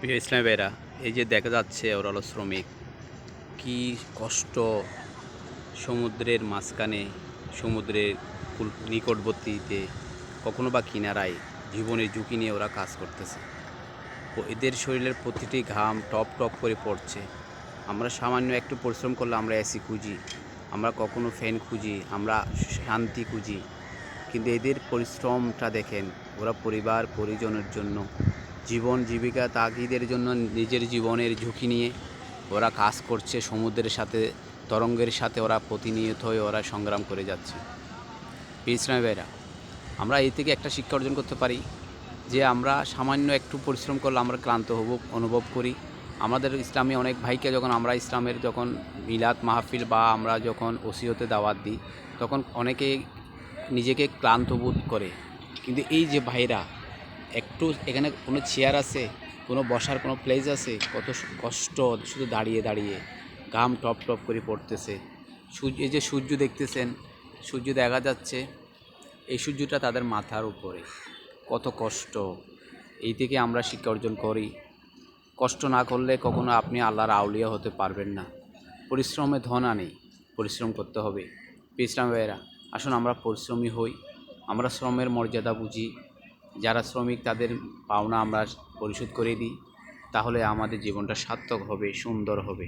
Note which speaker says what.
Speaker 1: প্রিয় ইসলামী ভাইরা, এই যে দেখা যাচ্ছে ওরা হলো শ্রমিক, কি কষ্ট। সমুদ্রের মাঝখানে, সমুদ্রের নিকটবর্তীতে, কখনো বা কিনারায় জীবনের ঝুঁকি নিয়ে ওরা কাজ করতেছে। ও এদের শরীরের প্রতিটি ঘাম টপ টপ করে পড়ছে। আমরা সামান্য একটু পরিশ্রম করলে আমরা এসি খুঁজি, আমরা কখনো ফ্যান খুঁজি, আমরা শান্তি খুঁজি, কিন্তু এদের পরিশ্রমটা দেখেন। ওরা পরিবার পরিজনের জন্য, জীবন জীবিকা তাগিদের জন্য নিজের জীবনের ঝুঁকি নিয়ে ওরা কাজ করছে। সমুদ্রের সাথে, তরঙ্গের সাথে ওরা প্রতিনিয়ত হয়ে ওরা সংগ্রাম করে যাচ্ছে। ইসলামী ভাইরা, আমরা এই থেকে একটা শিক্ষা অর্জন করতে পারি যে আমরা সামান্য একটু পরিশ্রম করলে আমরা ক্লান্ত অনুভব করি। আমাদের ইসলামী অনেক ভাইকে যখন আমরা ইসলামের যখন মিলাদ মাহফিল বা আমরা যখন ওসিয়তে দাওয়াত দিই, তখন অনেকে নিজেকে ক্লান্ত বোধ করে। কিন্তু এই যে ভাইরা, একটু এখানে কোনো চেয়ার আছে, কোনো বসার কোনো প্লেস আছে, কত কষ্ট, শুধু দাঁড়িয়ে দাঁড়িয়ে ঘাম টপ টপ করে পড়তেছে। এই যে সূর্য দেখতেছেন, সূর্য দেখা যাচ্ছে, এই সূর্যটা তাদের মাথার উপরে, কত কষ্ট। এই থেকে আমরা শিক্ষা অর্জন করি, কষ্ট না করলে কখনো আপনি আল্লাহর আউলিয়া হতে পারবেন না। পরিশ্রমে ধন আনে, পরিশ্রম করতে হবে। ইসলাম ভাইয়েরা, আসুন আমরা পরিশ্রমী হই, আমরা শ্রমের মর্যাদা বুঝি। যারা শ্রমিক তাদের পাওনা আমরা পরিশোধ করে দিই, তাহলে আমাদের জীবনটা সার্থক হবে, সুন্দর হবে।